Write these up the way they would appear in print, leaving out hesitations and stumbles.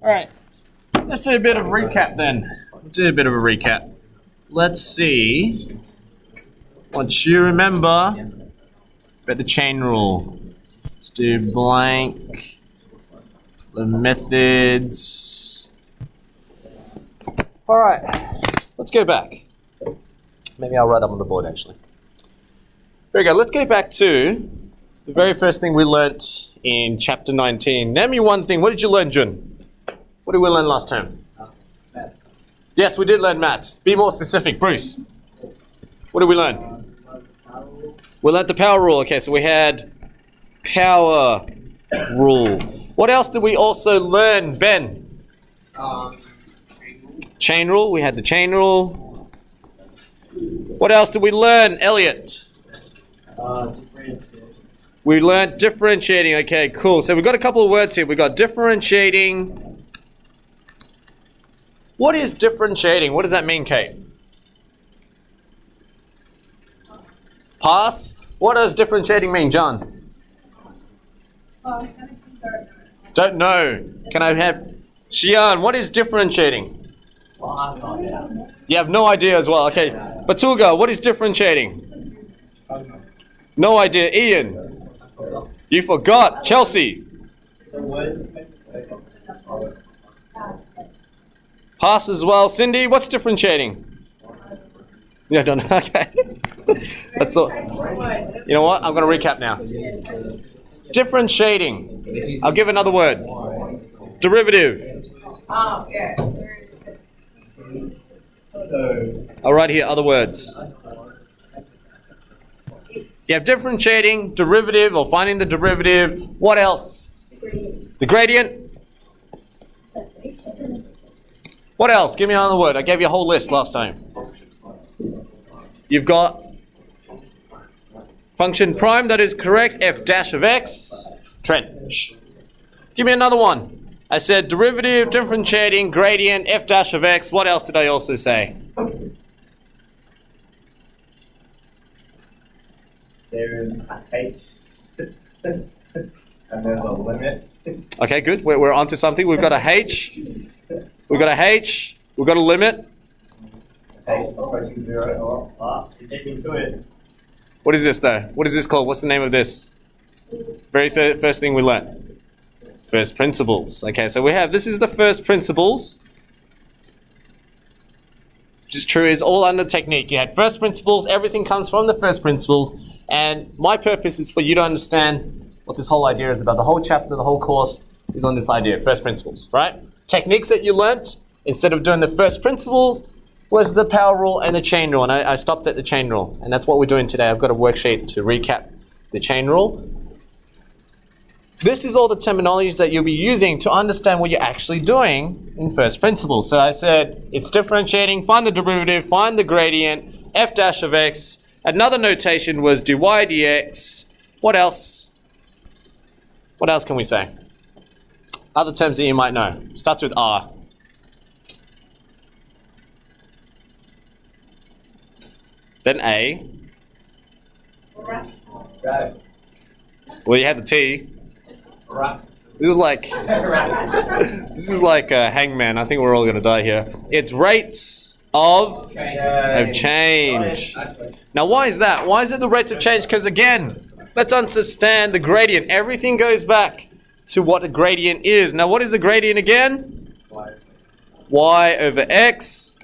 All right, let's do a bit of a recap then. Let's see what you remember about the chain rule. Let's do blank, the methods. All right, let's go back. Maybe I'll write up on the board actually. There we go, let's go back to the very first thing we learnt in chapter 19. Name me one thing. What did you learn, Jun? What did we learn last term? Math. Yes, we did learn maths. Be more specific. Bruce. What did we learn? We learned the power rule. Okay, so we had power rule. What else did we also learn, Ben? Chain rule. We had the chain rule. What else did we learn, Elliot? We learned differentiating. Okay, cool. So we've got a couple of words here. We've got differentiating. What is differentiating? What does that mean, Kate? Pass. What does differentiating mean, John? Don't know. Can I have Xian? What is differentiating? You have no idea as well. Okay. Batuga, what is differentiating? No idea. Ian? You forgot. Chelsea? Pass as well. Cindy, what's differentiating? Yeah, I don't know. Okay. That's all. You know what? I'm going to recap now. Differentiating. I'll give another word. Derivative. Oh, yeah. I'll write here other words. You have differentiating, derivative, or finding the derivative. What else? The gradient. What else? Give me another word. I gave you a whole list last time. You've got function prime, that is correct. F dash of x. Trench. Give me another one. I said derivative, differentiating, gradient, f dash of x. What else did I also say? There is a h, and there's a limit. Okay, good. We're onto something. We've got a h. We've got a h. We've got a limit. H approaching 0. You take me to it. What is this though? What is this called? What's the name of this? Very first thing we learned. First principles. Okay, so we have, this is the first principles. Which is true, it's all under technique. You had first principles, everything comes from the first principles. And my purpose is for you to understand what this whole idea is about. The whole chapter, the whole course is on this idea, first principles, right? Techniques that you learnt, instead of doing the first principles, was the power rule and the chain rule. And I stopped at the chain rule. And that's what we're doing today. I've got a worksheet to recap the chain rule. This is all the terminologies that you'll be using to understand what you're actually doing in first principles. So I said it's differentiating, find the derivative, find the gradient, f dash of x. Another notation was dy dx. What else? What else can we say? Other terms that you might know. Starts with R. Then A. Well, you had the T. This is like Hangman. I think we're all going to die here. It's rates of change. Now, why is that? Why is it the rates of change? Because again, let's understand the gradient. Everything goes back to what a gradient is. Now, what is a gradient again? Y over x.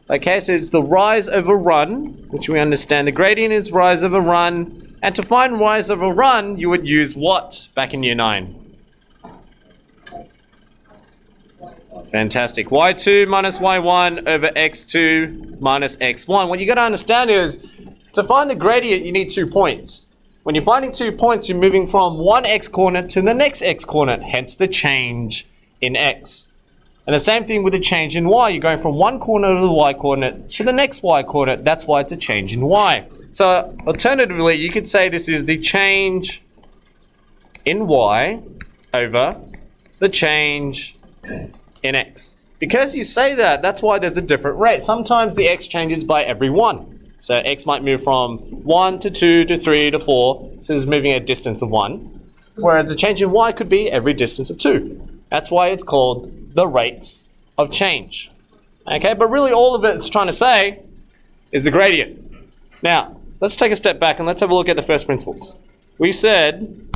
Okay, so it's the rise over run, which we understand. The gradient is rise over run. And to find rise over run, you would use what back in year 9? Fantastic. y2 minus y1 over x2 minus x1. What you got to understand is, to find the gradient, you need 2 points. When you're finding 2 points, you're moving from one x coordinate to the next x coordinate, hence the change in x. And the same thing with the change in y. You're going from one coordinate of the y coordinate to the next y coordinate. That's why it's a change in y. So alternatively, you could say this is the change in y over the change in x. Because you say that, that's why there's a different rate. Sometimes the x changes by every 1. So x might move from 1 to 2 to 3 to 4. So it's moving at a distance of 1. Whereas the change in y could be every distance of 2. That's why it's called the rates of change. Okay, but really all of it's trying to say is the gradient. Now, let's take a step back and let's have a look at the first principles. We said,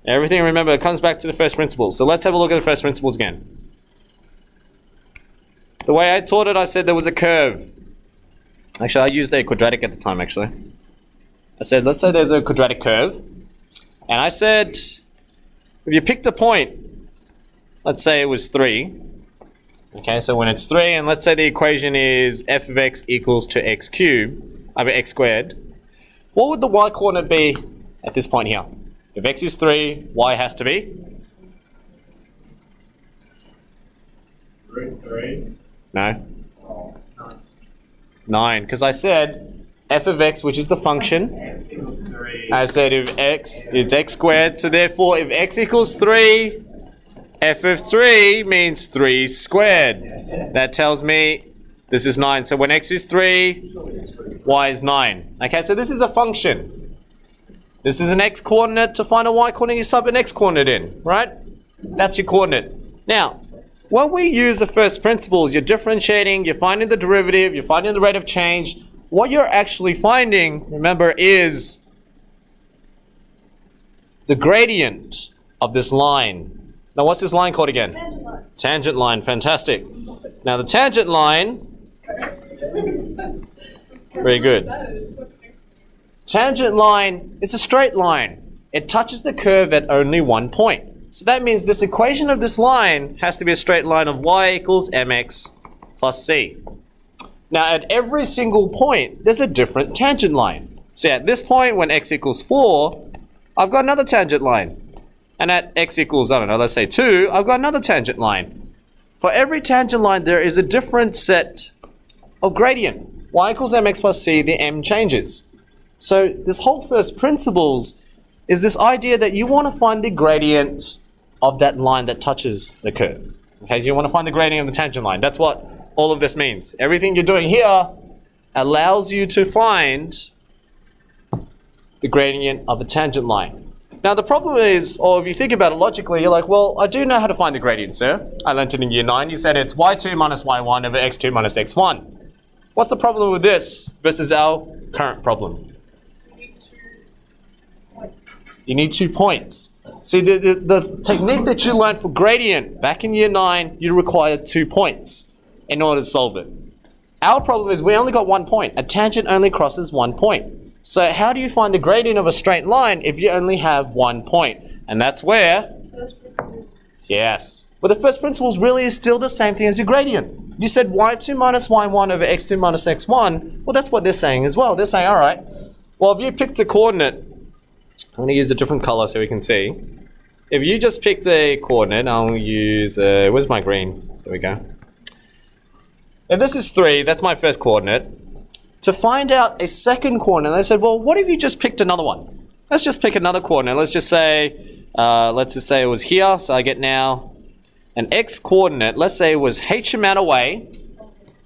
everything, remember, it comes back to the first principles. So let's have a look at the first principles again. The way I taught it, I said there was a curve. Actually, I used a quadratic at the time, actually. I said, let's say there's a quadratic curve. And I said, if you picked a point, let's say it was 3. Okay, so when it's 3, and let's say the equation is f of x equals to x squared, what would the y coordinate be at this point here? If x is 3, y has to be? 3. No. Oh, 9, because I said f of x, which is the function. X equals 3. I said if x is x squared, so therefore if x equals 3, f of 3 means 3 squared. That tells me this is 9. So when x is 3, y is 9. Okay, so this is a function. This is an x coordinate. To find a y coordinate, you sub an x coordinate in, right? That's your coordinate. Now, when we use the first principles, you're differentiating, you're finding the derivative, you're finding the rate of change. What you're actually finding, remember, is the gradient of this line. Now, what's this line called again? Tangent line. Tangent line, fantastic. Now, the tangent line, very good. Tangent line is a straight line. It touches the curve at only one point. So that means this equation of this line has to be a straight line of y equals mx plus c. Now, at every single point, there's a different tangent line. So at this point, when x equals 4, I've got another tangent line. And at x equals, I don't know, let's say 2, I've got another tangent line. For every tangent line, there is a different set of gradient. Y equals mx plus c, the m changes. So this whole first principles is this idea that you want to find the gradient of that line that touches the curve. Okay, so you want to find the gradient of the tangent line. That's what all of this means. Everything you're doing here allows you to find the gradient of a tangent line. Now the problem is, or if you think about it logically, you're like, well, I do know how to find the gradient, sir. I learned it in year 9. You said it's y2 minus y1 over x2 minus x1. What's the problem with this versus our current problem? You need 2 points. See, the technique that you learned for gradient back in year 9, you required 2 points in order to solve it. Our problem is we only got 1 point. A tangent only crosses 1 point. So how do you find the gradient of a straight line if you only have 1 point? And that's where, yes. But the first principles really is still the same thing as your gradient. You said y2 minus y1 over x2 minus x1. Well, that's what they're saying as well. They're saying, all right, well, if you picked a coordinate, I'm going to use a different color so we can see. If you just picked a coordinate, I'll use, where's my green? There we go. If this is 3, that's my first coordinate. To find out a second coordinate, they said, well, what if you just picked another one? Let's just pick another coordinate. Let's just say it was here. So I get now an x coordinate. Let's say it was h amount away,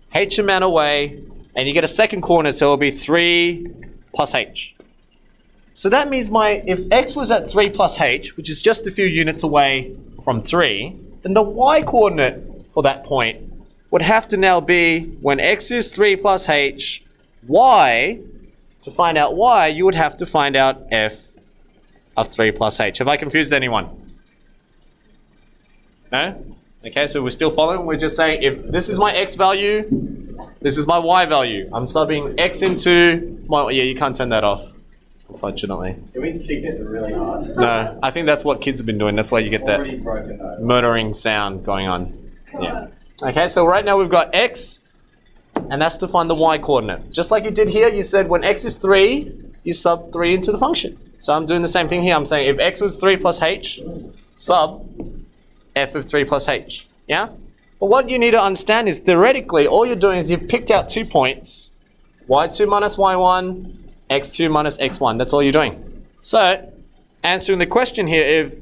and you get a second coordinate, so it'll be 3 plus h. So that means if x was at 3 plus h, which is just a few units away from 3, then the y coordinate for that point would have to now be, when x is 3 plus h, y, to find out y, you would have to find out f of 3 plus h. Have I confused anyone? No? Okay, so we're still following. We're just saying if this is my x value, this is my y value. I'm subbing x into my, yeah, you can't turn that off, unfortunately. Can we kick it really hard? No, I think that's what kids have been doing. That's why you get that Already broken though. murdering sound going on. Yeah. Okay, so right now we've got x, and that's to find the y coordinate. Just like you did here, you said when x is 3, you sub 3 into the function. So I'm doing the same thing here. I'm saying if x was 3 plus h, sub f of 3 plus h. Yeah? But what you need to understand is theoretically, all you're doing is you've picked out 2 points, y2 minus y1, x2 minus x1. That's all you're doing. So, answering the question here, if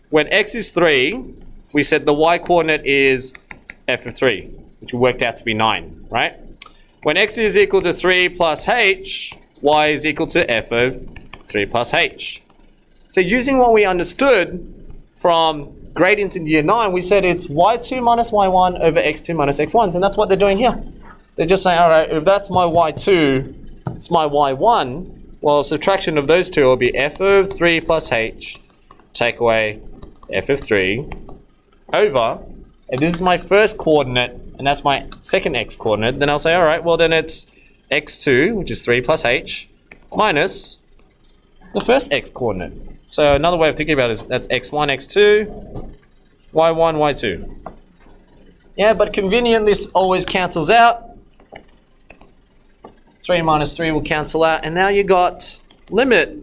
when x is 3, we said the y coordinate is f of 3, which worked out to be 9, right? When x is equal to 3 plus h, y is equal to f of 3 plus h. So using what we understood from gradients in year 9, we said it's y2 minus y1 over x2 minus x1, and that's what they're doing here. They're just saying, all right, if that's my y2, it's my y1, well, subtraction of those two will be f of 3 plus h, take away f of 3, over, if this is my first coordinate, and that's my second x coordinate, then I'll say, all right, well then it's x2, which is 3 plus h, minus the first x coordinate. So another way of thinking about it is that's x1, x2, y1, y2. Yeah, but conveniently this always cancels out. 3 minus 3 will cancel out, and now you got limit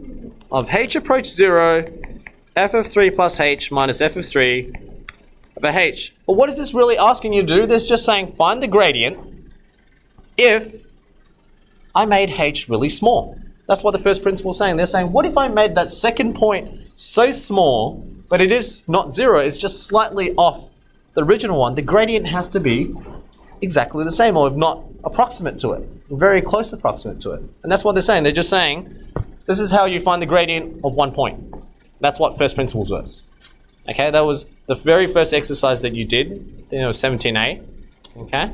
of h approach 0, f of 3 plus h minus f of 3 over h. But what is this really asking you to do? This is just saying find the gradient if I made h really small. That's what the first principle is saying. They're saying, what if I made that second point so small, but it is not 0, it's just slightly off the original one. The gradient has to be exactly the same, or if not approximate to it, very close approximate to it. And that's what they're saying. They're just saying, this is how you find the gradient of one point. That's what first principles was. Okay, that was the very first exercise that you did, 17A. Okay?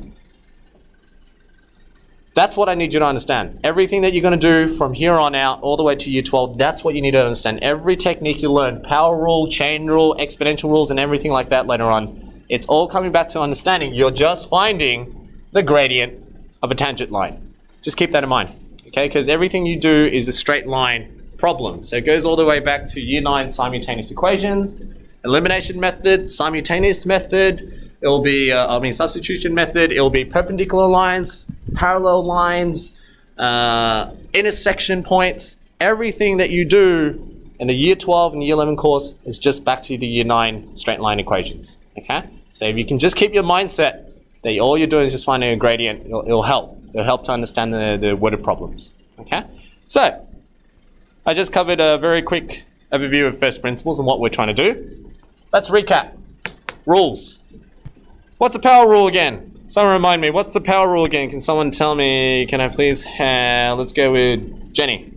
That's what I need you to understand. Everything that you're going to do from here on out, all the way to year 12, that's what you need to understand. Every technique you learn, power rule, chain rule, exponential rules, and everything like that later on, it's all coming back to understanding. You're just finding the gradient of a tangent line. Just keep that in mind, okay? Because everything you do is a straight line problem. So it goes all the way back to year 9 simultaneous equations, elimination method, simultaneous method, it will be, substitution method, it will be perpendicular lines, parallel lines, intersection points. Everything that you do in the year 12 and year 11 course is just back to the year 9 straight line equations, okay? So if you can just keep your mindset that all you're doing is just finding a gradient, it'll help. It'll help to understand the worded problems, okay? So, I just covered a very quick overview of first principles and what we're trying to do. Let's recap. Rules. What's the power rule again? Someone remind me, what's the power rule again? Can someone tell me, can I please let's go with Jenny.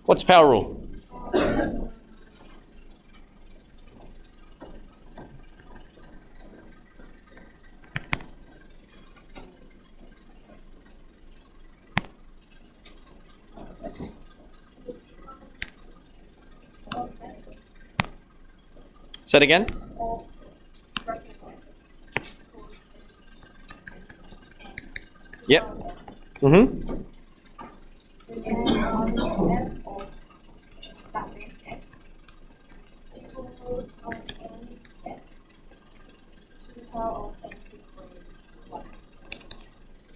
What's the power rule? Say it again. Yep. Mm-hmm.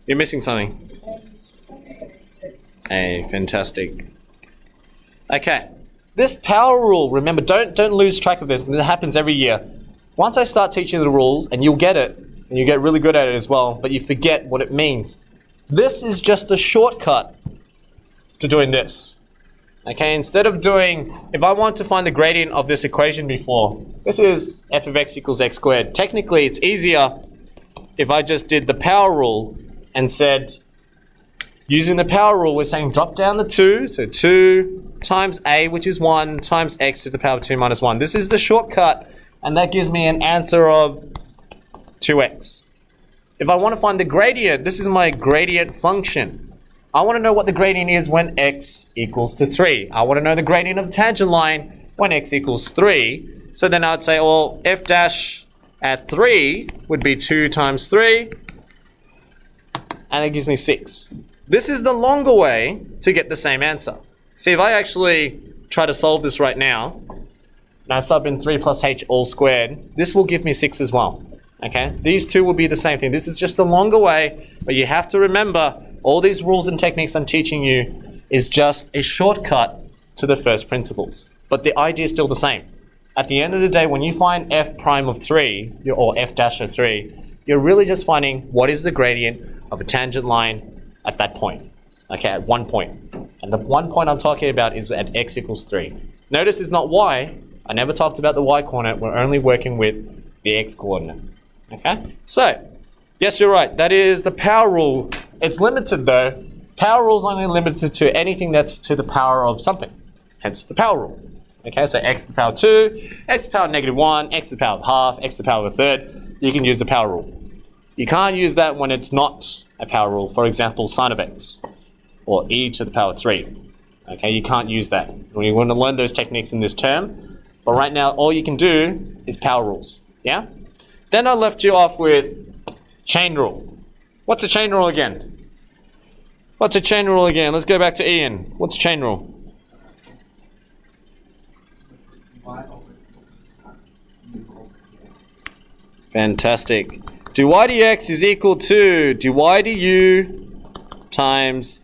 You're missing something. Hey, fantastic. Okay. This power rule, remember, don't lose track of this, and it happens every year. Once I start teaching the rules, and you'll get it, and you get really good at it as well, but you forget what it means. This is just a shortcut to doing this. Okay, instead of doing, if I want to find the gradient of this equation before, this is f of x equals x squared. Technically, it's easier if I just did the power rule and said, using the power rule, we're saying drop down the 2, so 2 times a, which is 1, times x to the power of 2 minus 1. This is the shortcut, and that gives me an answer of 2x. If I want to find the gradient, this is my gradient function. I want to know what the gradient is when x equals to 3. I want to know the gradient of the tangent line when x equals 3. So then I'd say, well, f dash at 3 would be 2 times 3, and it gives me 6. This is the longer way to get the same answer. See, if I actually try to solve this right now, and I sub in 3 plus h all squared, this will give me 6 as well. Okay, these two will be the same thing. This is just the longer way, but you have to remember all these rules and techniques I'm teaching you is just a shortcut to the first principles. But the idea is still the same. At the end of the day, when you find f prime of 3, or f dash of 3, you're really just finding what is the gradient of a tangent line at that point. Okay, at one point. And the one point I'm talking about is at x equals 3. Notice it's not y. I never talked about the y coordinate. We're only working with the x coordinate. Okay, so, yes, you're right. That is the power rule. It's limited though. Power rule is only limited to anything that's to the power of something. Hence the power rule. Okay, so x to the power 2, x to the power negative 1, x to the power of half, x to the power of a third. You can use the power rule. You can't use that when it's not a power rule. For example, sine of x, or e to the power 3. Okay, you can't use that. We want to learn those techniques in this term. But right now, all you can do is power rules. Yeah? Then I left you off with chain rule. What's a chain rule again? What's a chain rule again? Let's go back to Ian. What's a chain rule? Fantastic. Do y dx is equal to dy du times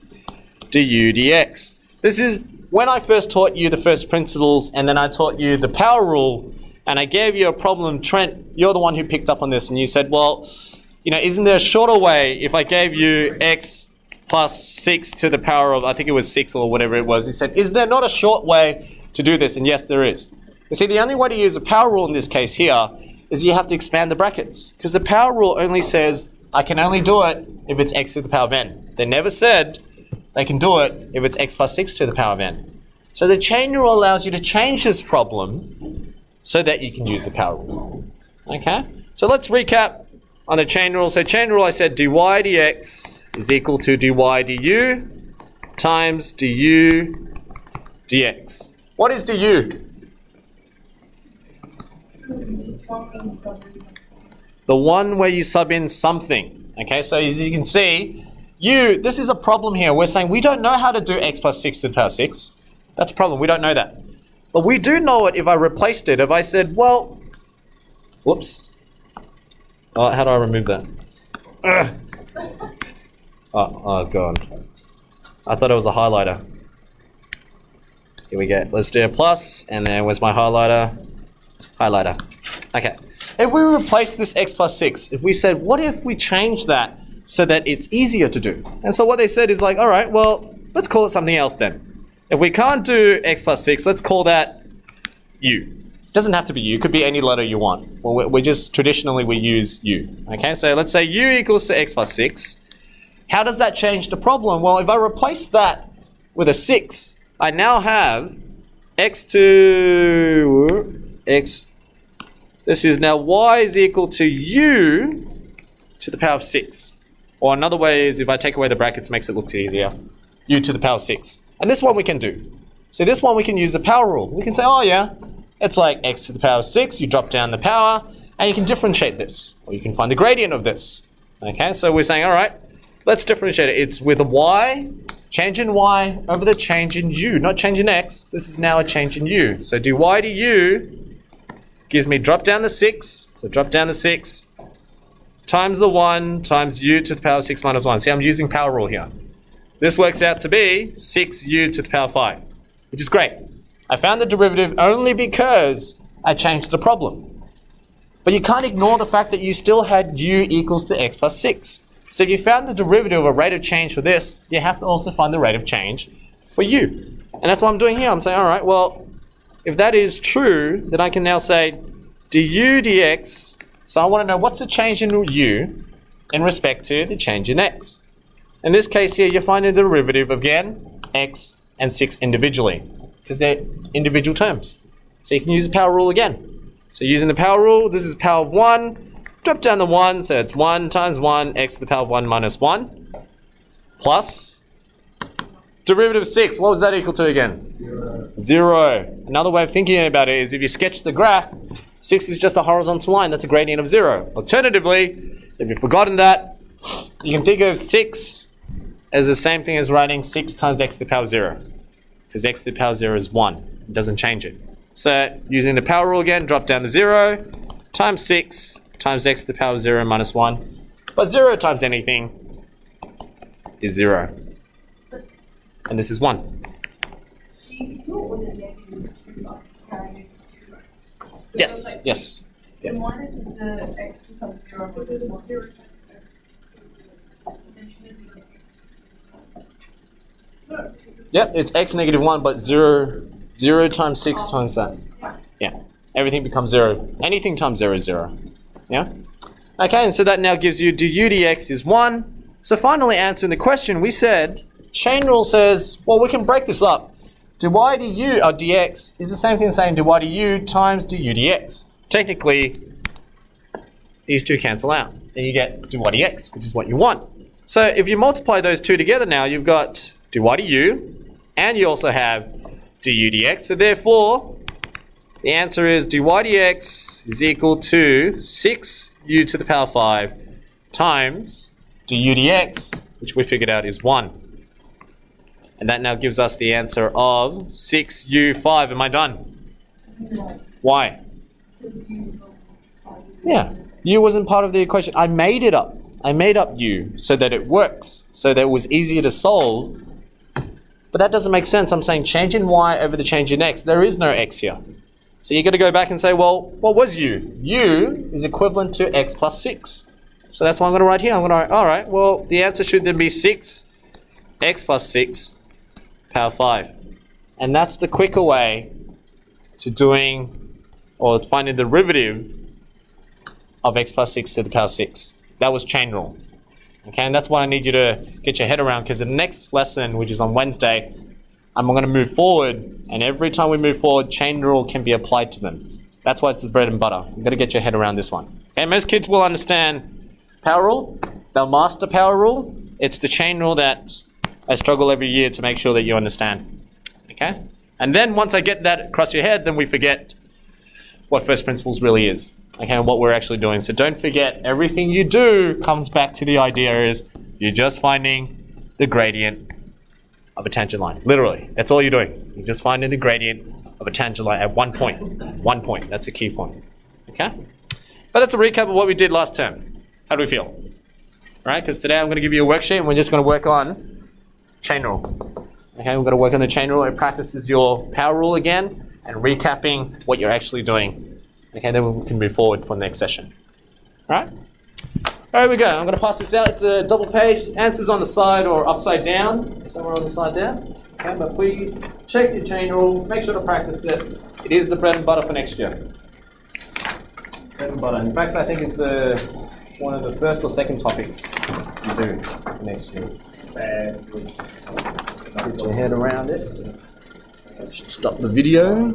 du dx. This is when I first taught you the first principles, and then I taught you the power rule, and I gave you a problem. Trent, you're the one who picked up on this, and you said, well, you know, isn't there a shorter way if I gave you x plus 6 to the power of, I think it was 6 or whatever it was. He said, is there not a short way to do this? And yes, there is. You see, the only way to use the power rule in this case here is you have to expand the brackets, because the power rule only says I can only do it if it's x to the power of n. They never said they can do it if it's x plus 6 to the power of n. So the chain rule allows you to change this problem so that you can use the power rule. Okay? So let's recap on a chain rule. So chain rule, I said dy dx is equal to dy du times du dx. What is du? The one where you sub in something. Okay, so as you can see, this is a problem here. We're saying we don't know how to do x plus 6 to the power 6. That's a problem. We don't know that. But we do know it if I replaced it. If I said, well, whoops. Oh, how do I remove that? Oh, God. I thought it was a highlighter. Here we go. Let's do a plus, and then where's my highlighter? Highlighter. Okay. If we replace this x plus 6, if we said, what if we change that so that it's easier to do? And so what they said is like, all right, well, let's call it something else then. If we can't do x plus 6, let's call that u. It doesn't have to be u. It could be any letter you want. Well, we just, traditionally, we use u. Okay, so let's say u equals to x plus 6. How does that change the problem? Well, if I replace that with a 6, I now have x to x. This is now y is equal to u to the power of 6. Or another way is if I take away the brackets, makes it look easier. U to the power of 6. And this one we can do. So this one we can use the power rule. We can say, oh yeah, it's like x to the power of 6. You drop down the power, and you can differentiate this. Or you can find the gradient of this. Okay, so we're saying, all right, let's differentiate it. It's with a y, change in y over the change in u, not change in x. This is now a change in u. So dy du gives me drop down the 6. So drop down the 6 times the 1 times u to the power of 6 minus 1. See, I'm using power rule here. This works out to be 6u to the power of 5, which is great. I found the derivative only because I changed the problem. But you can't ignore the fact that you still had u equals to x plus 6. So if you found the derivative of a rate of change for this, you have to also find the rate of change for u. And that's what I'm doing here. I'm saying, all right, well, if that is true, then I can now say du dx. So I want to know what's the change in u in respect to the change in x. In this case here, you're finding the derivative of, again, x and 6 individually, because they're individual terms. So you can use the power rule again. So using the power rule, this is power of 1. Drop down the 1, so it's 1 times 1, x to the power of 1 minus 1, plus derivative of 6. What was that equal to again? 0. Another way of thinking about it is if you sketch the graph, 6 is just a horizontal line. That's a gradient of 0. Alternatively, if you've forgotten that, you can think of 6 as the same thing as writing 6 times x to the power of 0. Because x to the power of 0 is 1. It doesn't change it. So using the power rule again, drop down to 0 times 6 times x to the power of 0 minus 1. But 0 times anything is 0. And this is 1. Yes, yes. The minus of the x becomes 0 because 1 0 times x. Then shouldn't it be x? Yep, it's x negative 1, but 0 times 6 times that. Yeah, everything becomes 0. Anything times 0 is 0. Yeah? Okay, and so that now gives you du dx is 1. So finally answering the question, we said, chain rule says, well, we can break this up. dy du, or dx, is the same thing as saying dy du times du dx. Technically, these two cancel out, and you get dy dx, which is what you want. So if you multiply those two together now, you've got dy du, and you also have du dx. So therefore, the answer is dy dx is equal to 6u to the power 5 times du dx, which we figured out is 1. And that now gives us the answer of 6u5. Am I done? Why? Yeah, u wasn't part of the equation. I made it up. I made up u so that it works, so that it was easier to solve. But that doesn't make sense. I'm saying change in y over the change in x. There is no x here. So you're going to go back and say, well, what was u? U is equivalent to x plus 6. So that's what I'm going to write here. I'm going to write, all right, well, the answer should then be 6x plus 6 power 5. And that's the quicker way to doing, or finding the derivative of x plus 6 to the power 6. That was chain rule. Okay, and that's what I need you to get your head around, because the next lesson, which is on Wednesday, I'm going to move forward, and every time we move forward, chain rule can be applied to them. That's why it's the bread and butter. You've got to get your head around this one. Okay, most kids will understand power rule. They'll master power rule. It's the chain rule that I struggle every year to make sure that you understand. Okay? And then once I get that across your head, then we forget what first principles really is. Okay, and what we're actually doing. So don't forget, everything you do comes back to the idea is you're just finding the gradient of a tangent line. Literally, that's all you're doing. You're just finding the gradient of a tangent line at 1 point. 1 point, that's a key point. Okay? But that's a recap of what we did last term. How do we feel? All right, because today I'm going to give you a worksheet and we're just going to work on chain rule. Okay, we're going to work on the chain rule. It practices your power rule again and recapping what you're actually doing. Okay, then we can move forward for the next session. All right? All right, we go. I'm going to pass this out. It's a double page. Answers on the side or upside down, somewhere on the side there. Okay, but please check your chain rule. Make sure to practice it. It is the bread and butter for next year. Bread and butter. In fact, I think it's one of the first or second topics you do next year. Get your head around it. Should stop the video.